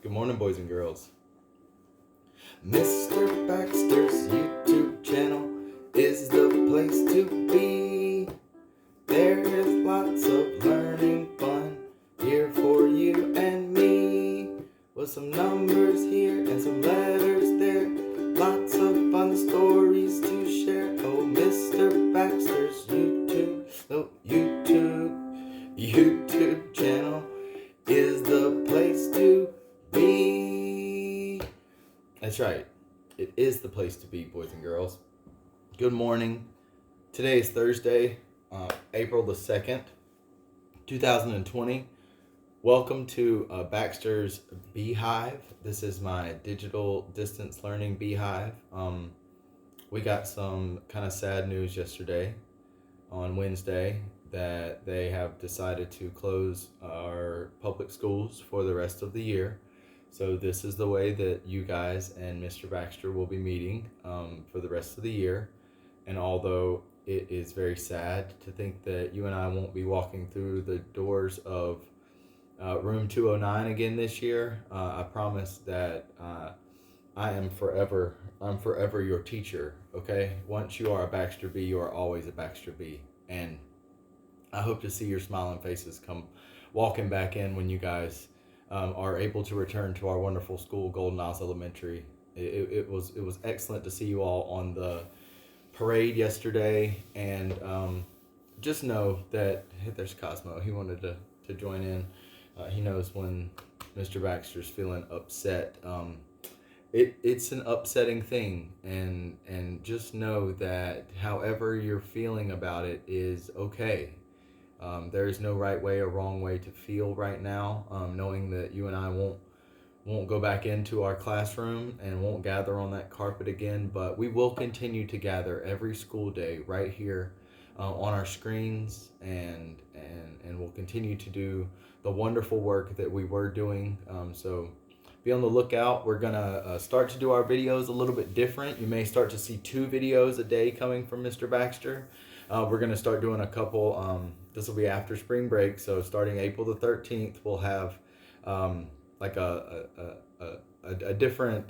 Good morning, boys and girls. Mr. Baxter's YouTube channel is the place to be. There is lots of learning fun here for you and me. With some numbers here and some letters there. Lots of fun stories to share. Oh, Mr. Baxter's YouTube channel is the place to be. That's right. It is the place to be, boys and girls. Good morning. Today is Thursday, April the 2nd, 2020. Welcome to Baxter's Beehive. This is my digital distance learning beehive. We got some kind of sad news yesterday on Wednesday that they have decided to close our public schools for the rest of the year. So this is the way that you guys and Mr. Baxter will be meeting for the rest of the year. And although it is very sad to think that you and I won't be walking through the doors of room 209 again this year, I promise that I'm forever your teacher, okay? Once you are a Baxter Bee, you are always a Baxter Bee. And I hope to see your smiling faces come walking back in when you guys are able to return to our wonderful school, Golden Isles Elementary. It was excellent to see you all on the parade yesterday, and just know that there's Cosmo. He wanted to join in. He knows when Mr. Baxter's feeling upset. It's an upsetting thing, and just know that however you're feeling about it is okay. There is no right way or wrong way to feel right now, knowing that you and I won't go back into our classroom and won't gather on that carpet again, but we will continue to gather every school day right here on our screens, and we'll continue to do the wonderful work that we were doing. So be on the lookout. We're gonna start to do our videos a little bit different. You may start to see 2 videos a day coming from Mr. Baxter. We're gonna start doing a couple. This will be after spring break, so starting April the 13th, we'll have like a different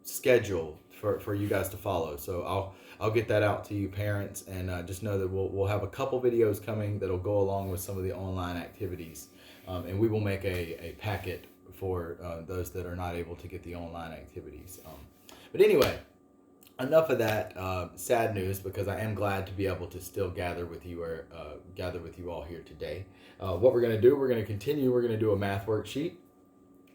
schedule for you guys to follow. So I'll get that out to you parents, and just know that we'll have a couple videos coming that'll go along with some of the online activities, and we will make a packet for those that are not able to get the online activities. But anyway, enough of that sad news, because I am glad to be able to still gather with you all here today. What we're going to do, we're going to continue. We're going to do a math worksheet.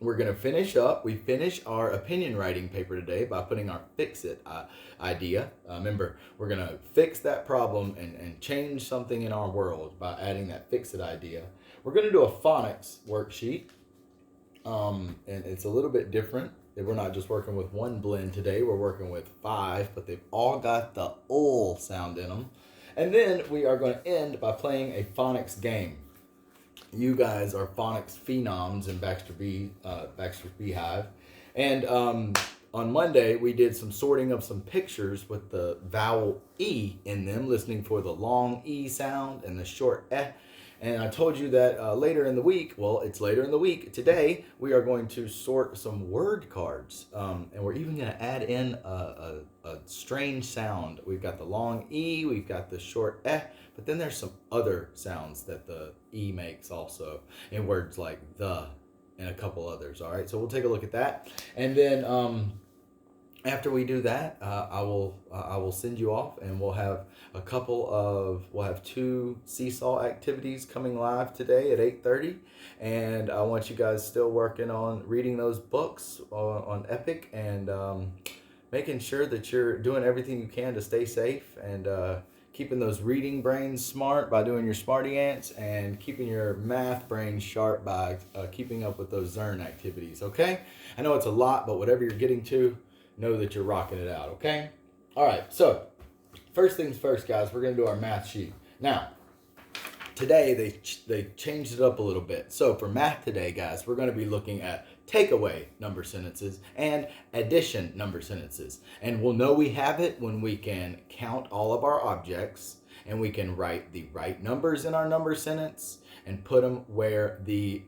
We're going to finish up. We finish our opinion writing paper today by putting our fix it idea. Remember, we're going to fix that problem and change something in our world by adding that fix it idea. We're going to do a phonics worksheet. And it's a little bit different. We're not just working with one blend today. We're working with 5, but they've all got the ul sound in them. And then we are going to end by playing a phonics game. You guys are phonics phenoms in Baxter's Beehive. And on Monday, we did some sorting of some pictures with the vowel E in them, listening for the long E sound and the short eh. And I told you that later in the week, well, it's later in the week. Today, we are going to sort some word cards. And we're even going to add in a strange sound. We've got the long E, we've got the short eh, but then there's some other sounds that the E makes also in words like the and a couple others. All right, so we'll take a look at that. And then after we do that, I will send you off, and we'll have 2 seesaw activities coming live today at 8:30, and I want you guys still working on reading those books on Epic, and making sure that you're doing everything you can to stay safe, and keeping those reading brains smart by doing your smarty ants, and keeping your math brain sharp by keeping up with those Zern activities. Okay, I know it's a lot, but whatever you're getting to, know that you're rocking it out, okay? All right, so first things first, guys, we're going to do our math sheet. Now, today they changed it up a little bit. So for math today, guys, we're going to be looking at takeaway number sentences and addition number sentences. And we'll know we have it when we can count all of our objects, and we can write the right numbers in our number sentence and put them where the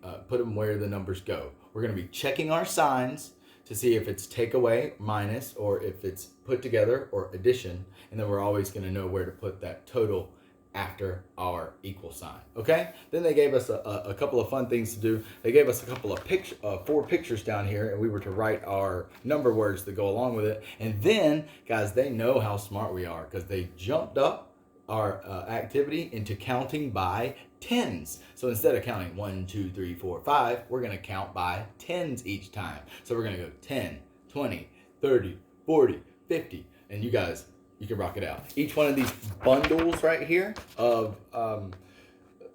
numbers go. we're going to be checking our signs to see if it's take away, minus, or if it's put together or addition. And then we're always going to know where to put that total after our equal sign. Okay? Then they gave us a couple of fun things to do. They gave us a couple of 4 pictures down here, and we were to write our number words that go along with it. And then, guys, they know how smart we are because they jumped up our activity into counting by tens. So instead of counting 1, 2, 3, 4, 5, we're going to count by tens each time. So we're going to go 10, 20, 30, 40, 50, and you guys, you can rock it out. Each one of these bundles right here of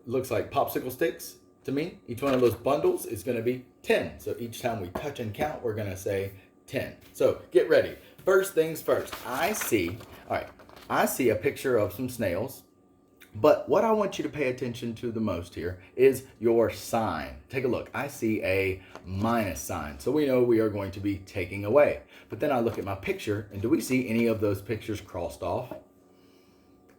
looks like popsicle sticks to me. Each one of those bundles is going to be 10. So each time we touch and count, we're going to say 10. So get ready. First things first. I see a picture of some snails. But what I want you to pay attention to the most here is your sign. Take a look. I see a minus sign. So we know we are going to be taking away. But then I look at my picture, and do we see any of those pictures crossed off?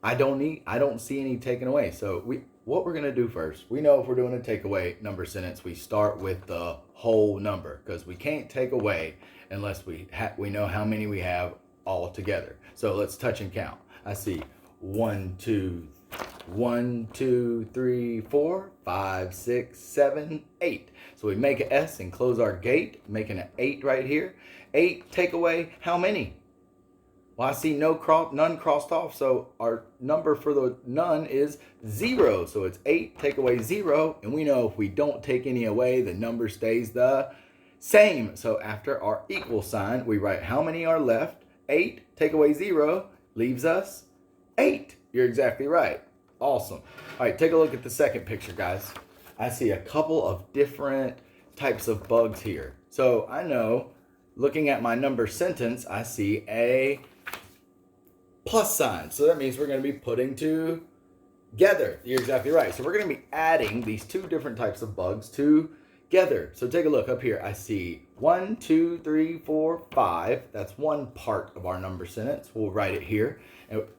I don't see any taken away. So what we're going to do first, we know if we're doing a takeaway number sentence, we start with the whole number because we can't take away unless we know how many we have all together. So let's touch and count. I see 1, 2, 3, 4, 5, 6, 7, 8. So we make an S and close our gate, making an 8 right here. 8 take away how many? Well, I see none crossed off, so our number for the none is 0. So it's 8 take away 0, and we know if we don't take any away, the number stays the same. So after our equal sign, we write how many are left. 8 take away 0 leaves us 8. You're exactly right. Awesome. All right, take a look at the second picture, guys. I see a couple of different types of bugs here. So I know, looking at my number sentence, I see a plus sign. So that means we're going to be putting together. You're exactly right. So we're going to be adding these 2 different types of bugs together. So take a look up here. I see 1, 2, 3, 4, 5. That's one part of our number sentence. We'll write it here.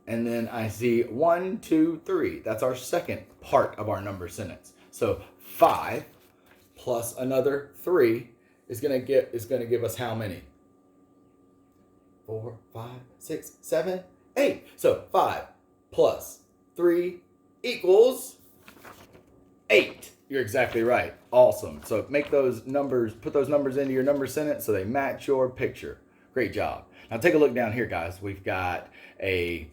And then I see 1, 2, 3. That's our second part of our number sentence. So 5 plus another 3 is going to give us how many? 4, 5, 6, 7, 8. So 5 plus 3 equals 8. You're exactly right. Awesome. So put those numbers into your number sentence so they match your picture. Great job. Now take a look down here, guys. We've got 4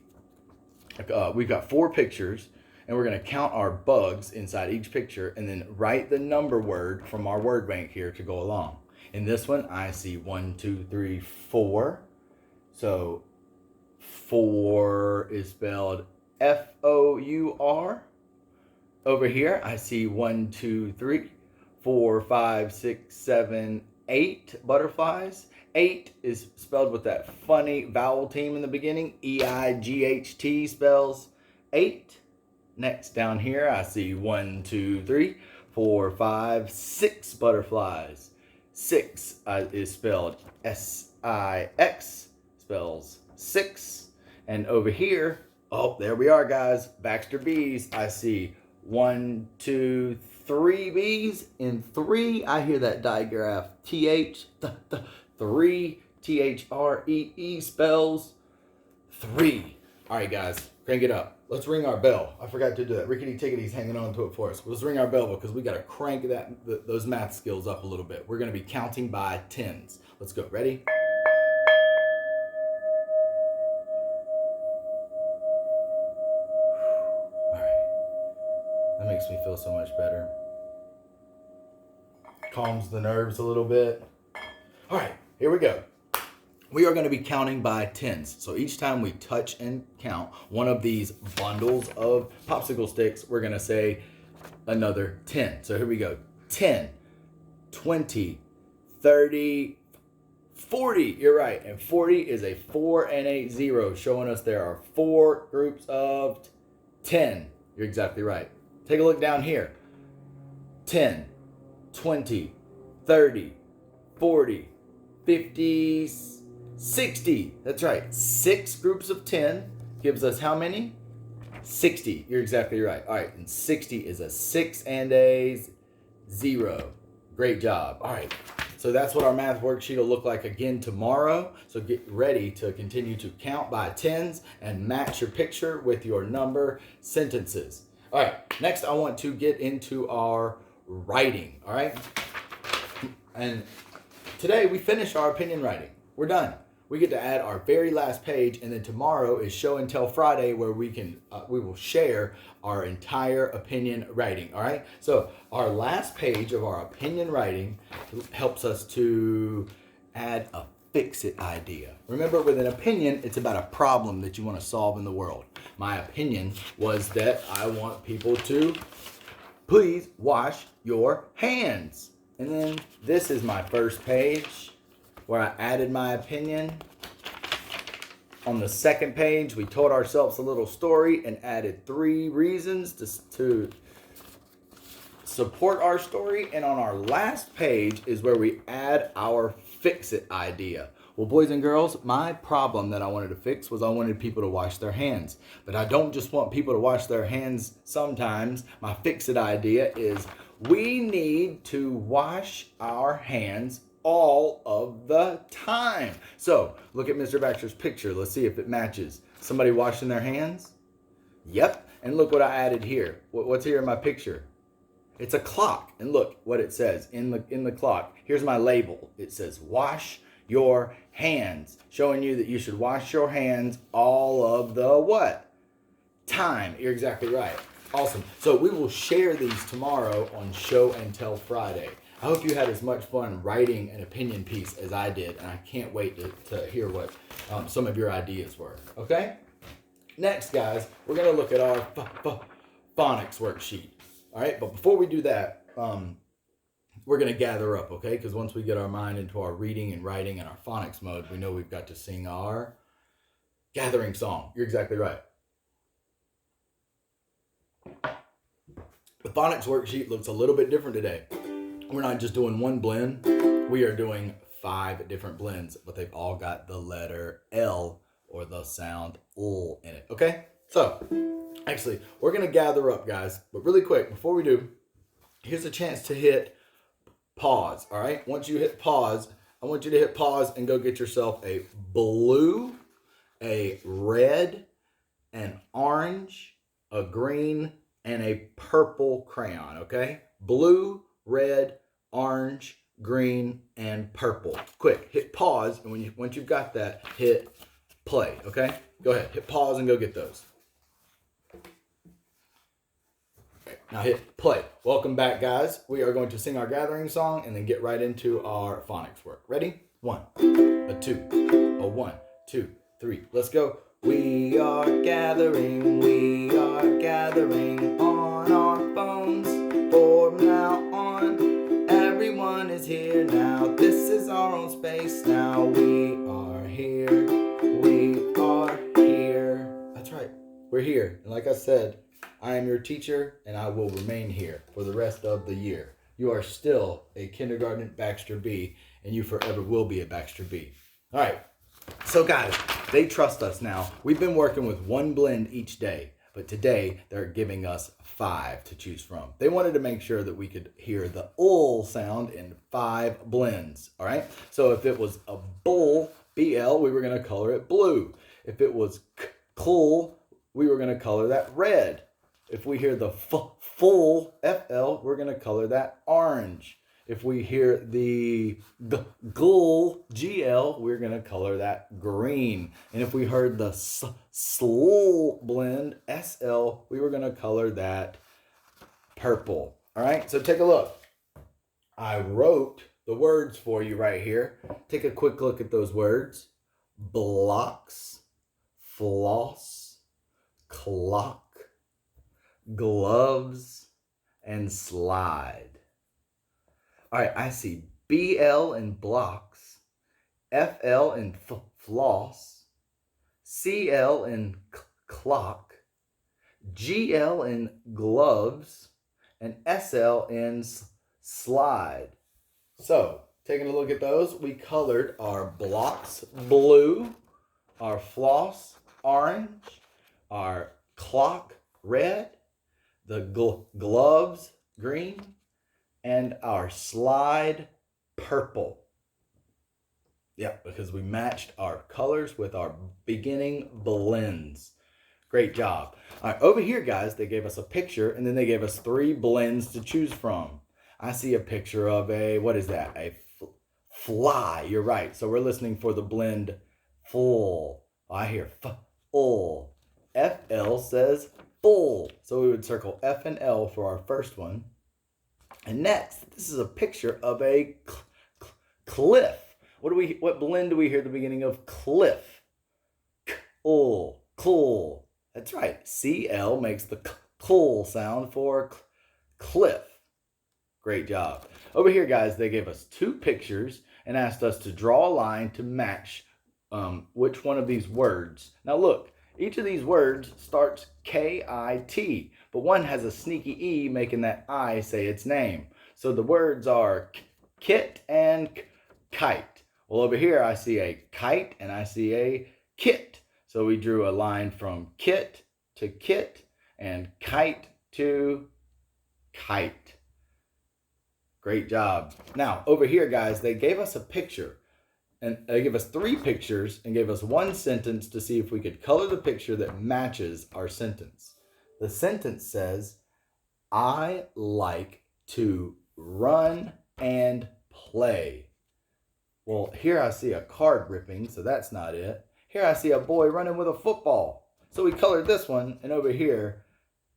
pictures, and we're going to count our bugs inside each picture and then write the number word from our word bank here to go along. In this one, I see 1, 2, 3, 4. So 4 is spelled F-O-U-R. Over here, I see 1, 2, 3, 4, 5, 6, 7, 8 butterflies. 8 is spelled with that funny vowel team in the beginning. E-I-G-H-T spells 8. Next down here, I see 1, 2, 3, 4, 5, 6 butterflies. 6 is spelled S-I-X, spells 6. And over here, oh, there we are, guys. Baxter bees. I see 1, 2, 3 bees. In 3, I hear that digraph. T-H, 3, T-H-R-E-E spells 3. All right, guys, crank it up. Let's ring our bell. I forgot to do that. Rickety Tickety's hanging on to it for us. Let's ring our bell because we got to crank those math skills up a little bit. We're going to be counting by tens. Let's go. Ready? All right. That makes me feel so much better. Calms the nerves a little bit. All right, here we go. We are going to be counting by tens. So each time we touch and count one of these bundles of popsicle sticks, we're going to say another 10. So here we go. 10, 20, 30, 40. You're right. And 40 is a 4 and a 0, showing us there are 4 groups of 10. You're exactly right. Take a look down here. 10, 20, 30, 40, 50, 60. That's right. 6 groups of 10 gives us how many? 60. You're exactly right. All right. And 60 is a 6 and a 0. Great job. All right. So that's what our math worksheet will look like again tomorrow. So get ready to continue to count by tens and match your picture with your number sentences. All right. Next, I want to get into our writing. All right. And today we finish our opinion writing. We're done. We get to add our very last page, and then tomorrow is Show and Tell Friday, where we will share our entire opinion writing. All right. So our last page of our opinion writing helps us to add a fix-it idea. Remember, with an opinion, it's about a problem that you want to solve in the world. My opinion was that I want people to please wash your hands. And then this is my first page where I added my opinion. On the second page, we told ourselves a little story and added 3 reasons to support our story. And on our last page is where we add our fix-it idea. Well, boys and girls, my problem that I wanted to fix was I wanted people to wash their hands. But I don't just want people to wash their hands sometimes. My fix-it idea is we need to wash our hands all of the time. So look at Mr. Baxter's picture. Let's see if it matches. Somebody washing their hands? Yep. And look what I added here. What's here in my picture? It's a clock. And look what it says in the clock. Here's my label. It says wash your hands, showing you that you should wash your hands all of the what? Time. You're exactly right. Awesome. So we will share these tomorrow on Show and Tell Friday. I hope you had as much fun writing an opinion piece as I did, and I can't wait to hear what some of your ideas were. Okay? Next, guys, we're going to look at our phonics worksheet. All right? But before we do that, we're going to gather up, okay? Because once we get our mind into our reading and writing and our phonics mode, we know we've got to sing our gathering song. You're exactly right. The phonics worksheet looks a little bit different today. We're not just doing one blend. We are doing 5 different blends, but they've all got the letter L or the sound L in it, okay? So, actually, we're going to gather up, guys. But really quick, before we do, here's a chance to hit pause, all right? Once you hit pause, I want you to hit pause and go get yourself a blue, a red, an orange, a green, and a purple crayon, okay? Blue, red, orange, green, and purple. Quick, hit pause, and once you've got that, hit play, okay? Go ahead, hit pause and go get those. Okay, now hit play. Welcome back, guys. We are going to sing our gathering song and then get right into our phonics work. Ready? 1, a 2, a 1, 2, 3. Let's go. We are gathering on our phones. For now on, everyone is here now. This is our own space now. We are here. That's right. We're here. And like I said, I am your teacher, and I will remain here for the rest of the year. You are still a kindergarten Baxter B, and you forever will be a Baxter B. All right. So guys, they trust us now. We've been working with 1 blend each day, but today they're giving us 5 to choose from. They wanted to make sure that we could hear the ul sound in 5 blends, all right? So if it was a bull, BL, we were going to color it blue. If it was cool, we were going to color that red. If we hear the full, FL, we're going to color that orange. If we hear the gl, GL, we're going to color that green. And if we heard the sl blend, SL, we were going to color that purple. All right, so take a look. I wrote the words for you right here. Take a quick look at those words. Blocks, floss, clock, gloves, and slide. All right, I see BL in blocks, FL in floss, CL in clock, GL in gloves, and SL in slide. So, taking a look at those, we colored our blocks blue, our floss orange, our clock red, the gloves green, and our slide purple. Yep, because we matched our colors with our beginning blends. Great job. All right, over here, guys, they gave us a picture and then they gave us 3 blends to choose from. I see a picture of a, what is that? A fly. You're right. So we're listening for the blend full. I hear full. FL says full. So we would circle F and L for our first one. And next, this is a picture of a cliff. What blend do we hear at the beginning of cliff? Cool. That's right. CL makes the cool sound for cliff. Great job. Over here, guys, they gave us 2 pictures and asked us to draw a line to match which one of these words. Now look, each of these words starts K-I-T, but one has a sneaky E making that I say its name. So the words are kit and kite. Well, over here I see a kite and I see a kit. So we drew a line from kit to kit and kite to kite. Great job. Now, over here, guys, they gave us a picture. And they gave us 3 pictures and gave us 1 sentence to see if we could color the picture that matches our sentence. The sentence says, I like to run and play. Well, here I see a card ripping, so that's not it. Here I see a boy running with a football. So we colored this one, and over here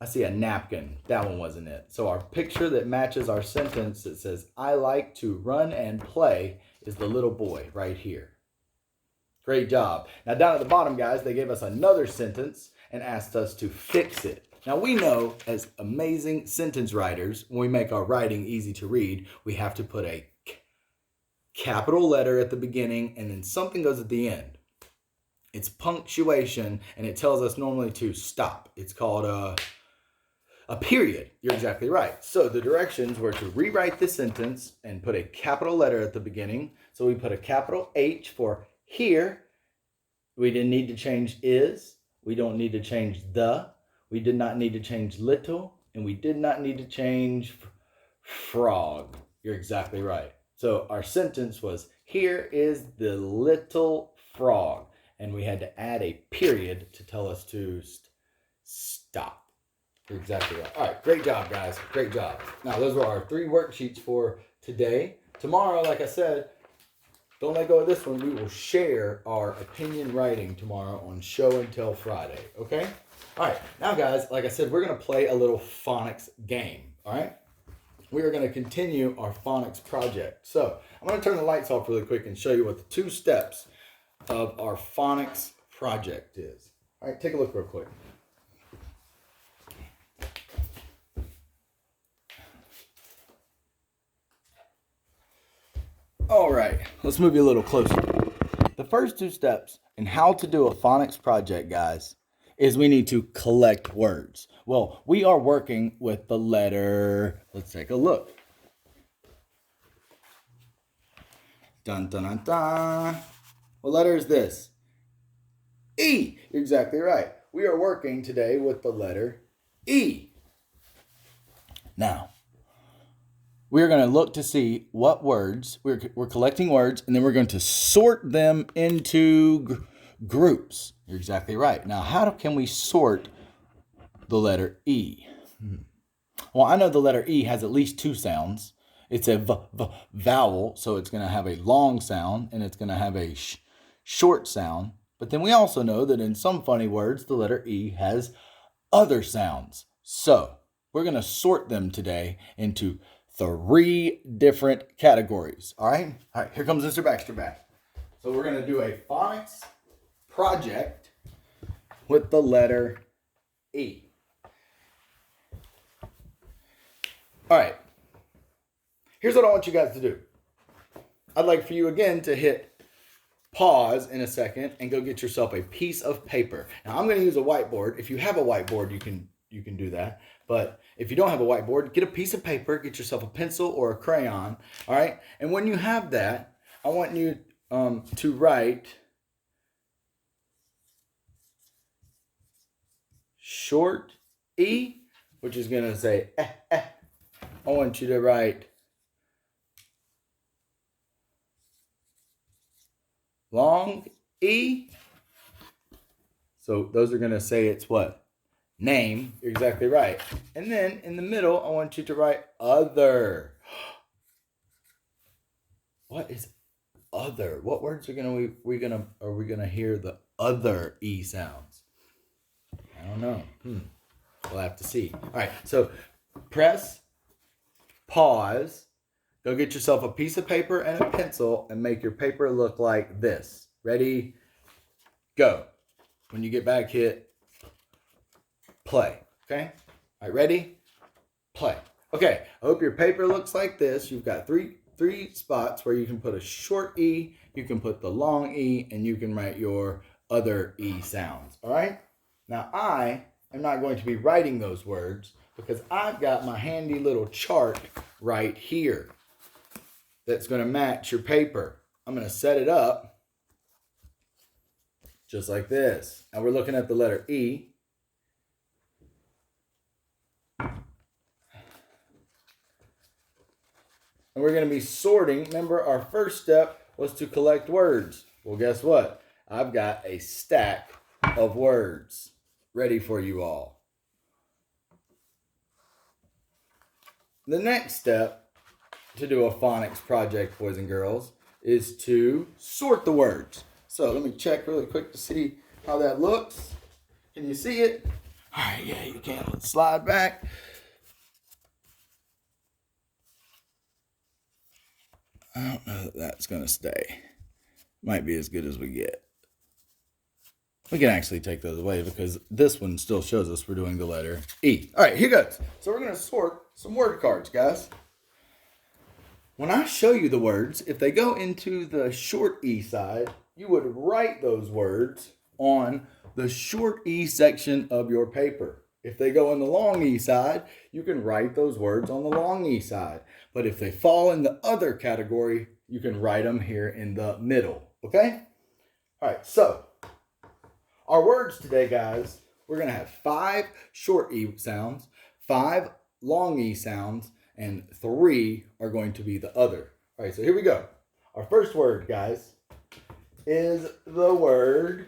I see a napkin. That one wasn't it. So our picture that matches our sentence that says, I like to run and play, is the little boy right here. Great job. Now down at the bottom, guys, they gave us another sentence and asked us to fix it. Now we know as amazing sentence writers, when we make our writing easy to read, we have to put a capital letter at the beginning and then something goes at the end. It's punctuation and it tells us normally to stop. It's called a period. You're exactly right. So the directions were to rewrite the sentence and put a capital letter at the beginning. So we put a capital H for here. We didn't need to change is. We don't need to change the. We did not need to change little. And we did not need to change frog. You're exactly right. So our sentence was, here is the little frog. And we had to add a period to tell us to stop. You're exactly right. All right, great job, guys. Great job. Now, those were our 3 worksheets for today. Tomorrow, like I said, don't let go of this one. We will share our opinion writing tomorrow on Show and Tell Friday, okay? All right, now, guys, like I said, we're going to play a little phonics game, all right? We are going to continue our phonics project. So I'm going to turn the lights off really quick and show you what the 2 steps of our phonics project is. All right, take a look real quick. All right, let's move you a little closer. The first 2 steps in how to do a phonics project, guys, is we need to collect words. Well, we are working with the letter, let's take a look. Dun, dun, dun, dun. What letter is this? E. You're exactly right. We are working today with the letter E. Now, we're going to look to see what words, we're collecting words, and then we're going to sort them into groups. You're exactly right. Now, how can we sort the letter E? Well, I know the letter E has at least 2 sounds. It's a vowel, so it's going to have a long sound, and it's going to have a short sound. But then we also know that in some funny words, the letter E has other sounds. So we're going to sort them today into 3 different categories. All right, here comes Mr. Baxter back. So we're going to do a phonics project with the letter E. All right, here's what I want you guys to do. I'd like for you again to hit pause in a second and go get yourself a piece of paper. Now I'm going to use a whiteboard. If you have a whiteboard, you can do that. But if you don't have a whiteboard, get a piece of paper, get yourself a pencil or a crayon. All right. And when you have that, I want you to write short E, which is going to say I want you to write long E. So those are going to say it's what? Name. You're exactly right. And then in the middle, I want you to write other. What is other? What words are we gonna hear the other E sounds? I don't know. We'll have to see. All right. So press pause. Go get yourself a piece of paper and a pencil and make your paper look like this. Ready? Go. When you get back, hit play. Okay? All right, ready? Play. Okay, I hope your paper looks like this. You've got three spots where you can put a short E, you can put the long E, and you can write your other E sounds. All right? Now, I am not going to be writing those words because I've got my handy little chart right here that's going to match your paper. I'm going to set it up just like this. Now we're looking at the letter E. And we're going to be sorting. Remember, our first step was to collect words. Well, guess what? I've got a stack of words ready for you all. The next step to do a phonics project, boys and girls, is to sort the words. So let me check really quick to see how that looks. Can you see it? All right, yeah, you can. Let's slide back. I don't know that that's going to stay. Might be as good as we get. We can actually take those away because this one still shows us we're doing the letter E. All right, here goes. So we're going to sort some word cards, guys. When I show you the words, if they go into the short E side, you would write those words on the short E section of your paper. If they go in the long E side, you can write those words on the long E side. But if they fall in the other category, you can write them here in the middle. Okay? All right, so our words today, guys, we're going to have 5 short E sounds, 5 long E sounds, and 3 are going to be the other. All right, so here we go. Our first word, guys, is the word...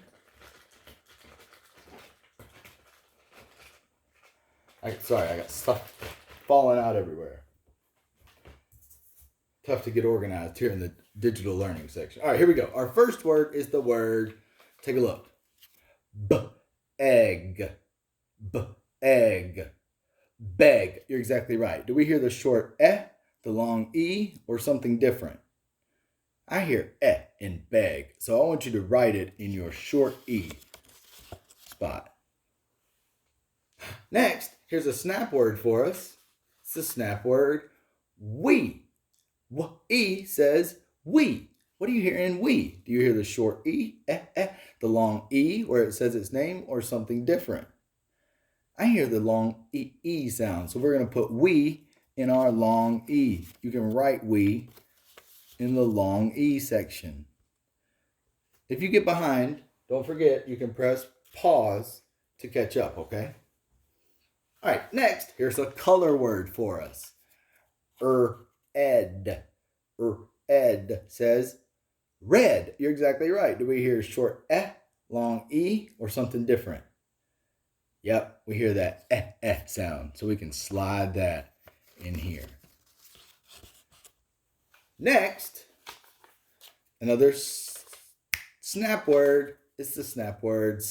Sorry, I got stuff falling out everywhere. Tough to get organized here in the digital learning section. All right, here we go. Our first word is the word, take a look. Egg. Egg. Beg. You're exactly right. Do we hear the short the long E, or something different? I hear in beg. So I want you to write it in your short E spot. Next, here's a snap word for us. It's the snap word we. E says we. What do you hear in we? Do you hear the short E, the long E where it says its name, or something different? I hear the long E sound. So we're going to put we in our long E. You can write we in the long E section. If you get behind, don't forget you can press pause to catch up, okay? All right, next, here's a color word for us. Ed. Ed says red. You're exactly right. Do we hear short long E, or something different? Yep, we hear that sound. So we can slide that in here. Next, another snap word is the snap word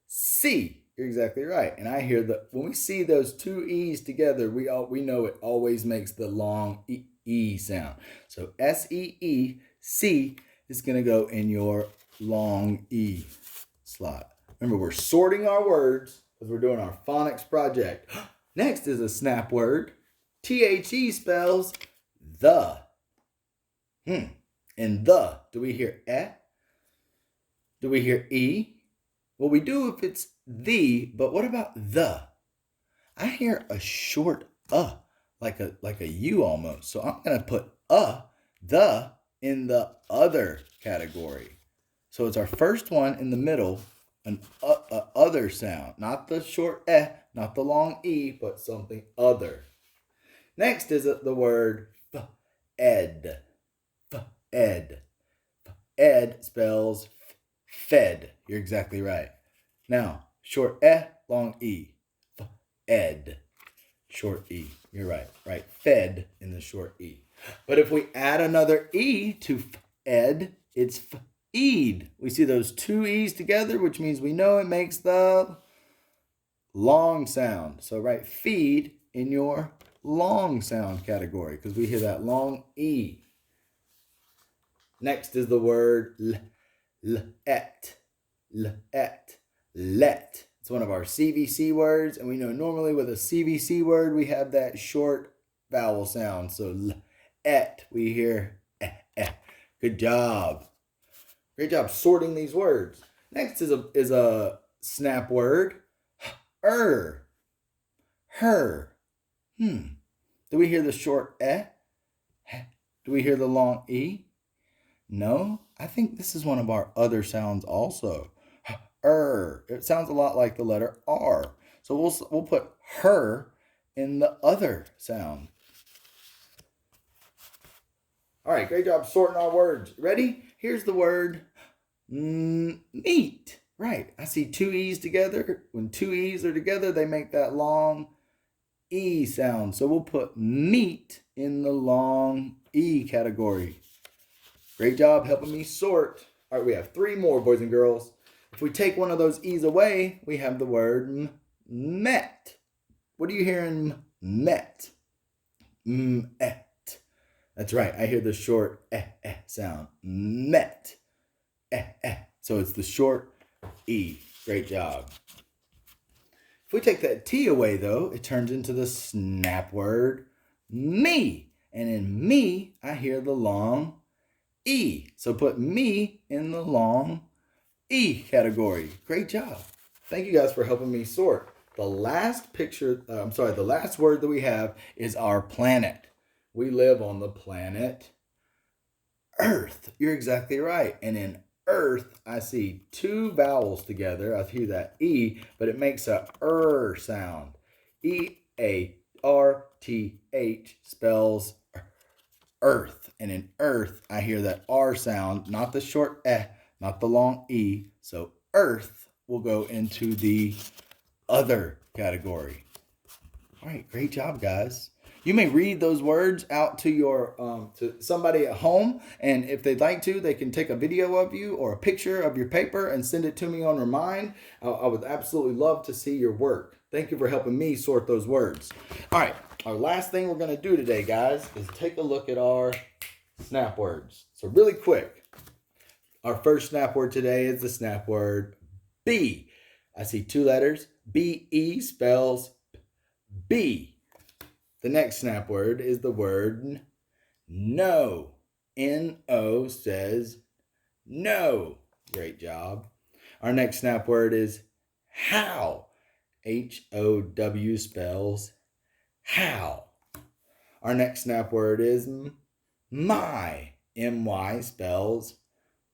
see. You're exactly right. And I hear that when we see those two E's together, we know it always makes the long E sound. So S-E-E, C is going to go in your long E slot. Remember, we're sorting our words because we're doing our phonics project. Next is a snap word. T-H-E spells the. And the, do we hear Do we hear E? Well, we do if it's the, but what about the? I hear a short like a U almost. So I'm going to put the in the other category. So it's our first one in the middle, an other sound, not the short not the long E, but something other. Next is the word ed. Ed. ed spells fed. You're exactly right. Now, short long e. Ed. Short e. You're right. Right. Fed in the short e. But if we add another e to ed, it's feed. We see those two e's together, which means we know it makes the long sound. So write feed in your long sound category because we hear that long e. Next is the word let. Let. It's one of our CVC words, and we know normally with a CVC word we have that short vowel sound. So we hear eh. Good job. Great job sorting these words. Next is a snap word. Her. Do we hear the short Do we hear the long e? No, I think this is one of our other sounds also. It sounds a lot like the letter R. So we'll put her in the other sound. All right, great job sorting our words. Ready? Here's the word meat. Right, I see two E's together. When two E's are together, they make that long E sound. So we'll put meat in the long E category. Great job helping me sort. All right, we have three more, boys and girls. If we take one of those E's away, we have the word met. What do you hear in met? Et. That's right. I hear the short sound. Met. So it's the short E. Great job. If we take that T away, though, it turns into the snap word me. And in me, I hear the long E. So put me in the long E category. Great job. Thank you guys for helping me sort. The last the last word that we have is our planet. We live on the planet Earth. You're exactly right. And in Earth, I see two vowels together. I hear that E, but it makes a sound. E-A-R-T-H spells Earth. And in Earth, I hear that R sound, not the short not the long E. So Earth will go into the other category. All right, great job, guys. You may read those words out to your to somebody at home, and if they'd like to, they can take a video of you or a picture of your paper and send it to me on Remind. I would absolutely love to see your work. Thank you for helping me sort those words. All right, our last thing we're going to do today, guys, is take a look at our snap words. So really quick, our first snap word today is the snap word be. I see two letters. B-E spells be. The next snap word is the word no. N-O says no. Great job. Our next snap word is how. H-O-W spells how. Our next snap word is my. M-Y spells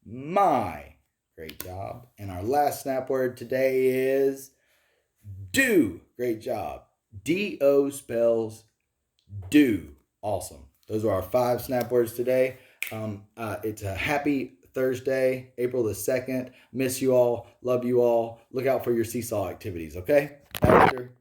my. Great job. And our last snap word today is do. Great job. D-O spells do. Awesome. Those are our 5 snap words today. It's a happy Thursday, April the 2nd. Miss you all. Love you all. Look out for your seesaw activities, okay? Baxter.